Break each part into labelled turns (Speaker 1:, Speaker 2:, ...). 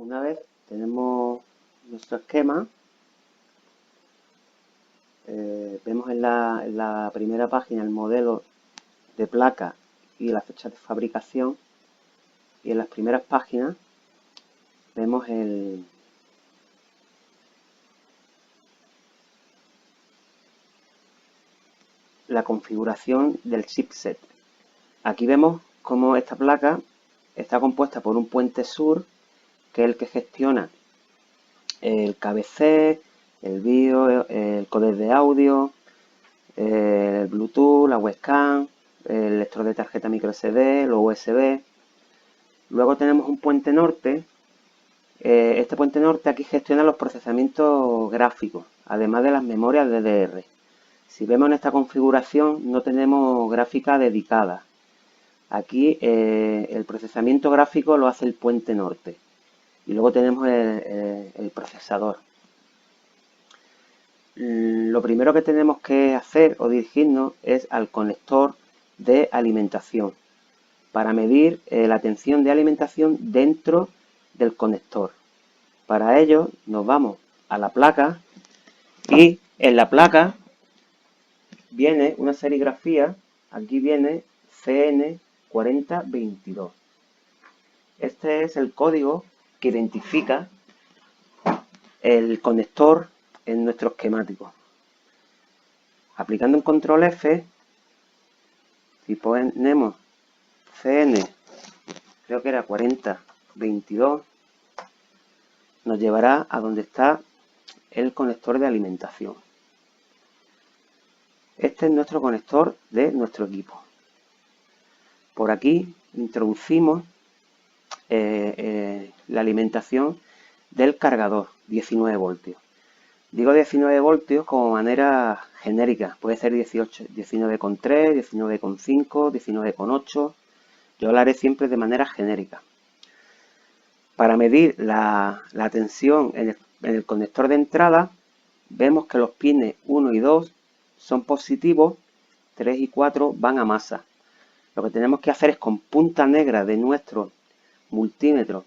Speaker 1: Una vez tenemos nuestro esquema, vemos en la primera página el modelo de placa y la fecha de fabricación, y en las primeras páginas vemos la configuración del chipset. Aquí vemos cómo esta placa está compuesta por un puente sur, que es el que gestiona el KBC, el BIOS, el codec de audio, el Bluetooth, la webcam, el lector de tarjeta microSD, los USB. Luego tenemos un puente norte. Este puente norte aquí gestiona los procesamientos gráficos, además de las memorias DDR. Si vemos en esta configuración no tenemos gráfica dedicada. Aquí el procesamiento gráfico lo hace el puente norte. Y luego tenemos el procesador. Lo primero que tenemos que hacer o dirigirnos es al conector de alimentación para medir la tensión de alimentación dentro del conector. Para ello nos vamos a la placa y en la placa viene una serigrafía. Aquí viene CN4022. Este es el código que identifica el conector en nuestro esquemático. Aplicando un control F, si ponemos CN, creo que era 4022, nos llevará a donde está el conector de alimentación. Este es nuestro conector de nuestro equipo. Por aquí introducimos la alimentación del cargador, 19 voltios. Digo 19 voltios como manera genérica, puede ser 19,3, 19,5, 19,8. Yo lo haré siempre de manera genérica. Para medir la tensión en el conector de entrada, vemos que los pines 1 y 2 son positivos, 3 y 4 van a masa. Lo que tenemos que hacer es con punta negra de nuestro multímetro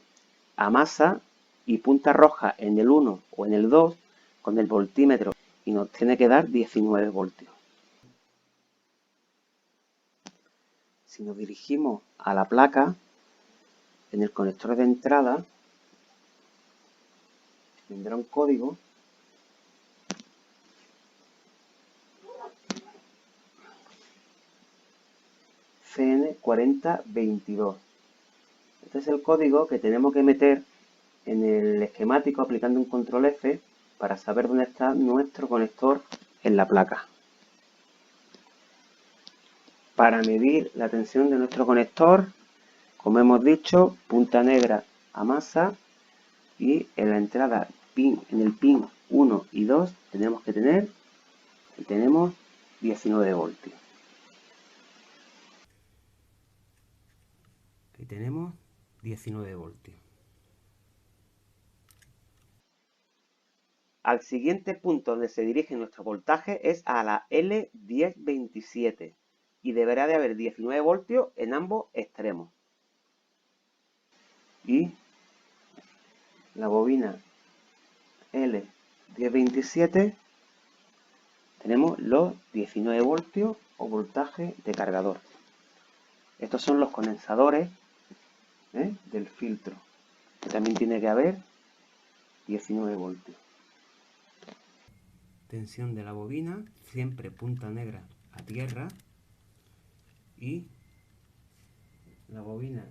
Speaker 1: a masa y punta roja en el 1 o en el 2 con el voltímetro, y nos tiene que dar 19 voltios. Si nos dirigimos a la placa, en el conector de entrada vendrá un código CN4022. Este es el código que tenemos que meter en el esquemático aplicando un control F para saber dónde está nuestro conector en la placa. Para medir la tensión de nuestro conector, como hemos dicho, punta negra a masa, y en la entrada en el pin 1 y 2 tenemos 19 voltios. Ahí tenemos 19 voltios. Al siguiente punto donde se dirige nuestro voltaje es a la L1027 y deberá de haber 19 voltios en ambos extremos. Y la bobina L1027 tenemos los 19 voltios o voltaje de cargador. Estos son los condensadores del filtro, que también tiene que haber 19 voltios. Tensión de la bobina, siempre punta negra a tierra, y la bobina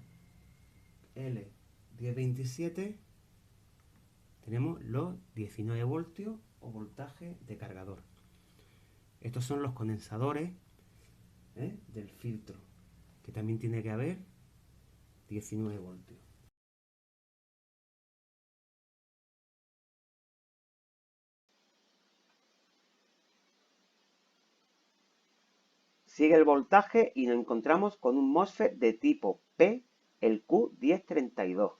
Speaker 1: L1027 tenemos los 19 voltios o voltaje de cargador. Estos son los condensadores del filtro, que también tiene que haber 19 voltios. Sigue el voltaje y nos encontramos con un MOSFET de tipo P, el Q1032.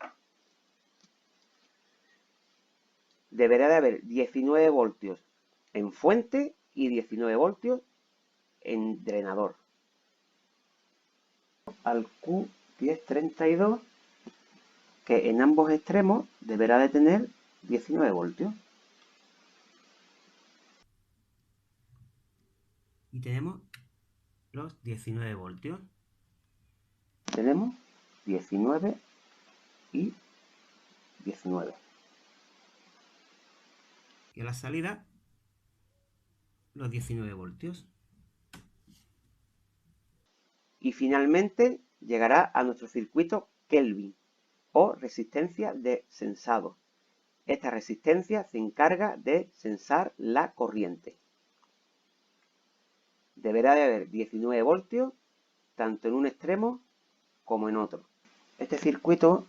Speaker 1: Deberá de haber 19 voltios en fuente y 19 voltios en drenador. Al Q1032, que en ambos extremos deberá de tener 19 voltios. Y tenemos los 19 voltios. Tenemos 19 y 19. Y a la salida, los 19 voltios. Y finalmente llegará a nuestro circuito Kelvin o resistencia de sensado. Esta resistencia se encarga de sensar la corriente. Deberá de haber 19 voltios tanto en un extremo como en otro. Este circuito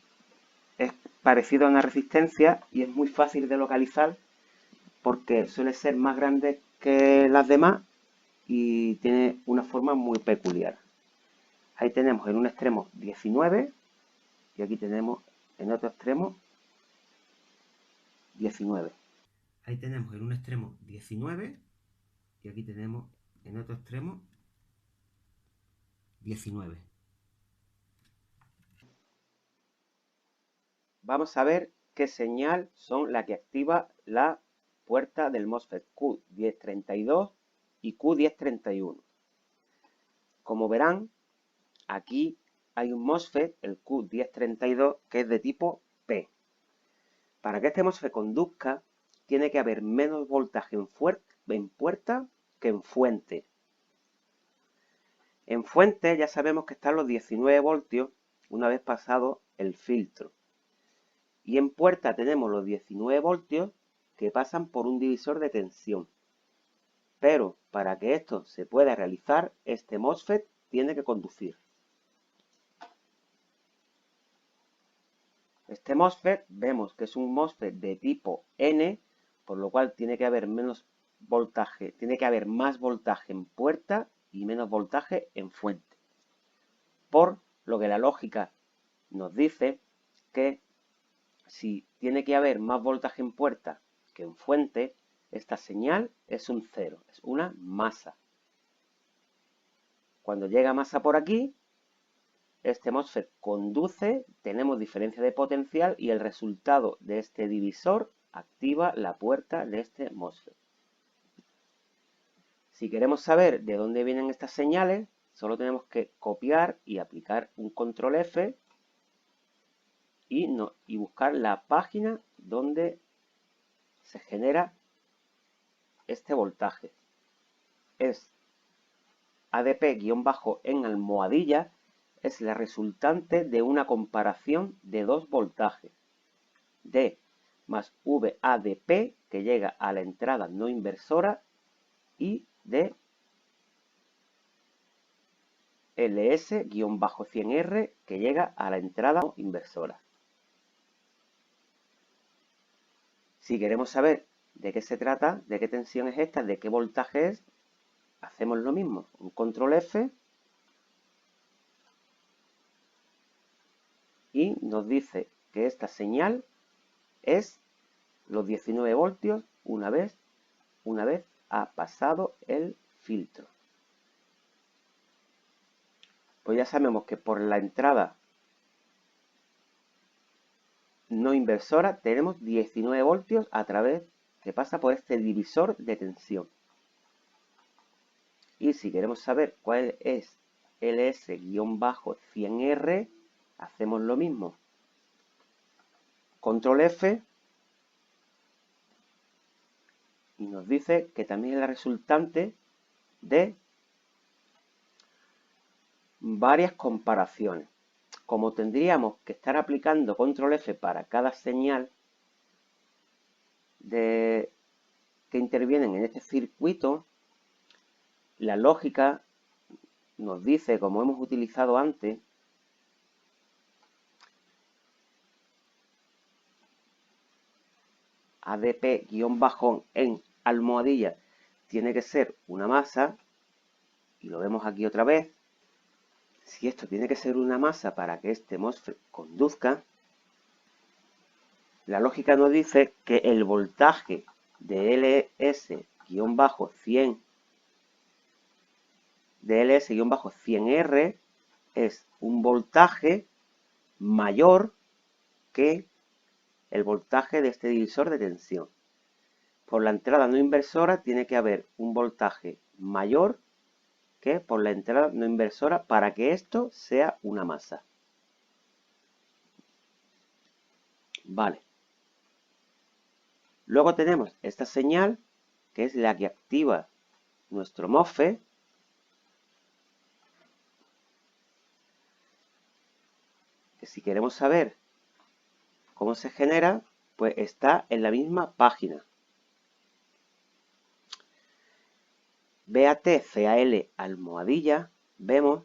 Speaker 1: es parecido a una resistencia y es muy fácil de localizar porque suele ser más grande que las demás y tiene una forma muy peculiar. Ahí tenemos en un extremo 19 y aquí tenemos en otro extremo 19. Ahí tenemos en un extremo 19 y aquí tenemos en otro extremo 19. Vamos a ver qué señal son la que activa la puerta del MOSFET Q1032 y Q1031. Como verán, aquí hay un MOSFET, el Q1032, que es de tipo P. Para que este MOSFET conduzca, tiene que haber menos voltaje en puerta que en fuente. En fuente ya sabemos que están los 19 voltios una vez pasado el filtro. Y en puerta tenemos los 19 voltios que pasan por un divisor de tensión. Pero para que esto se pueda realizar, este MOSFET tiene que conducir. Este MOSFET vemos que es un MOSFET de tipo N, por lo cual tiene que haber menos voltaje, tiene que haber más voltaje en puerta y menos voltaje en fuente. Por lo que la lógica nos dice que si tiene que haber más voltaje en puerta que en fuente, esta señal es un 0, es una masa. Cuando llega masa por aquí, este MOSFET conduce, tenemos diferencia de potencial y el resultado de este divisor activa la puerta de este MOSFET. Si queremos saber de dónde vienen estas señales, solo tenemos que copiar y aplicar un control F y buscar la página donde se genera este voltaje. Es ADP-en almohadilla, es la resultante de una comparación de dos voltajes, D más VADP, que llega a la entrada no inversora, y de LS-100R, que llega a la entrada no inversora. Si queremos saber de qué se trata, de qué tensión es esta, de qué voltaje es, hacemos lo mismo, un control F, y nos dice que esta señal es los 19 voltios una vez ha pasado el filtro. Pues ya sabemos que por la entrada no inversora tenemos 19 voltios a través que pasa por este divisor de tensión. Y si queremos saber cuál es LS-100R, hacemos lo mismo. Control F y nos dice que también es la resultante de varias comparaciones. Como tendríamos que estar aplicando control F para cada señal que intervienen en este circuito, la lógica nos dice, como hemos utilizado antes, ADP-en almohadilla tiene que ser una masa, y lo vemos aquí otra vez. Si esto tiene que ser una masa para que este MOSFET conduzca, la lógica nos dice que el voltaje de LS-100R es un voltaje mayor que el voltaje de este divisor de tensión. Por la entrada no inversora tiene que haber un voltaje mayor que por la entrada no inversora para que esto sea una masa. Vale. Luego tenemos esta señal, que es la que activa nuestro MOSFET. Que si queremos saber cómo se genera, pues está en la misma página. BAT-CAL-, vemos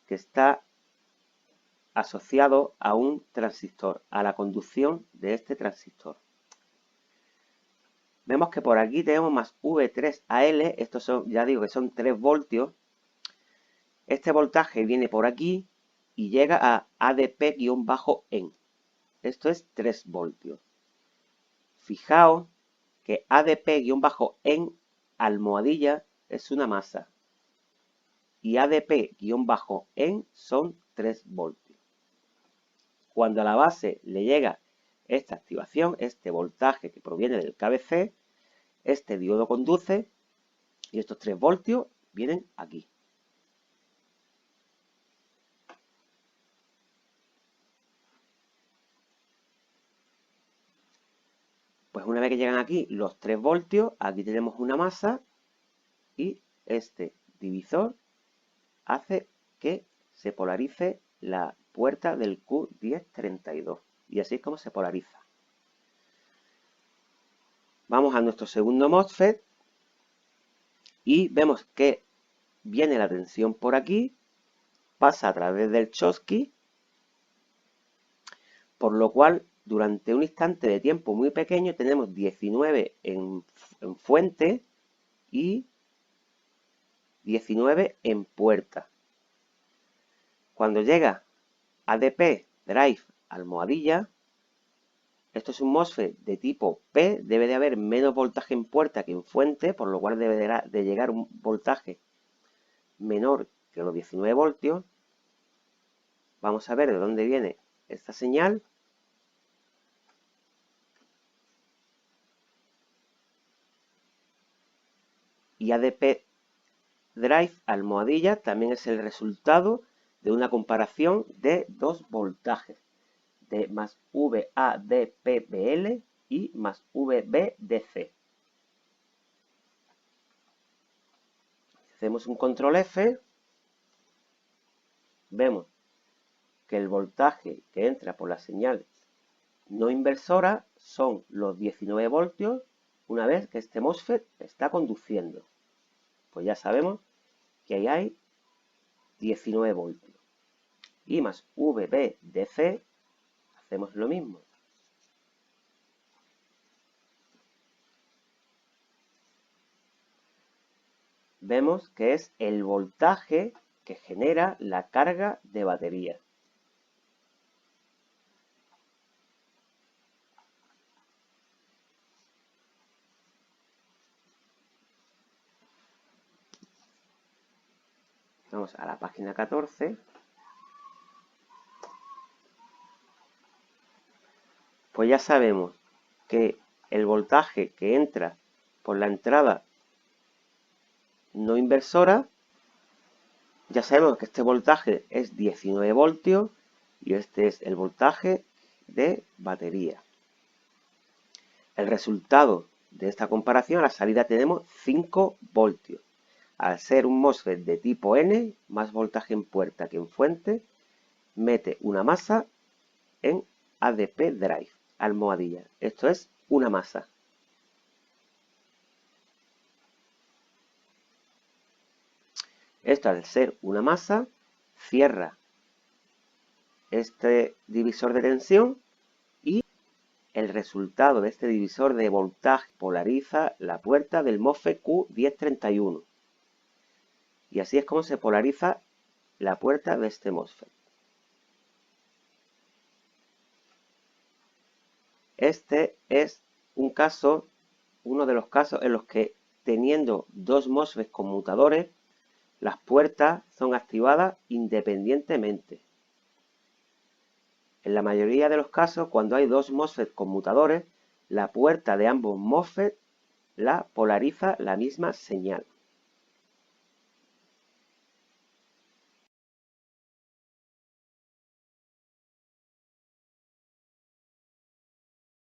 Speaker 1: que está asociado a un transistor, a la conducción de este transistor. Vemos que por aquí tenemos más V3AL, estos son, ya digo que son 3 voltios. Este voltaje viene por aquí y llega a ADP-en. Esto es 3 voltios. Fijaos que ADP-en almohadilla es una masa y ADP-en son 3 voltios. Cuando a la base le llega esta activación, este voltaje que proviene del KBC, este diodo conduce y estos 3 voltios vienen aquí. Pues una vez que llegan aquí los 3 voltios, aquí tenemos una masa y este divisor hace que se polarice la puerta del Q1032. Y así es como se polariza. Vamos a nuestro segundo MOSFET y vemos que viene la tensión por aquí, pasa a través del Schottky, por lo cual durante un instante de tiempo muy pequeño tenemos 19 en fuente y 19 en puerta. Cuando llega ADP drive almohadilla, esto es un MOSFET de tipo P, debe de haber menos voltaje en puerta que en fuente, por lo cual debe de llegar un voltaje menor que los 19 voltios. Vamos a ver de dónde viene esta señal. Y ADP drive almohadilla también es el resultado de una comparación de dos voltajes, de más VADPBL y más VBDC. Hacemos un control F, vemos que el voltaje que entra por la señal no inversora son los 19 voltios una vez que este MOSFET está conduciendo. Pues ya sabemos que ahí hay 19 voltios. Y más VBDC hacemos lo mismo. Vemos que es el voltaje que genera la carga de batería. Vamos a la página 14. Pues ya sabemos que el voltaje que entra por la entrada no inversora, ya sabemos que este voltaje es 19 voltios y este es el voltaje de batería. El resultado de esta comparación, a la salida tenemos 5 voltios. Al ser un MOSFET de tipo N, más voltaje en puerta que en fuente, mete una masa en ADP drive, almohadilla. Esto es una masa. Esto al ser una masa, cierra este divisor de tensión y el resultado de este divisor de voltaje polariza la puerta del MOSFET Q1031. Y así es como se polariza la puerta de este MOSFET. Este es uno de los casos en los que teniendo dos MOSFET conmutadores, las puertas son activadas independientemente. En la mayoría de los casos, cuando hay dos MOSFET conmutadores, la puerta de ambos MOSFET la polariza la misma señal.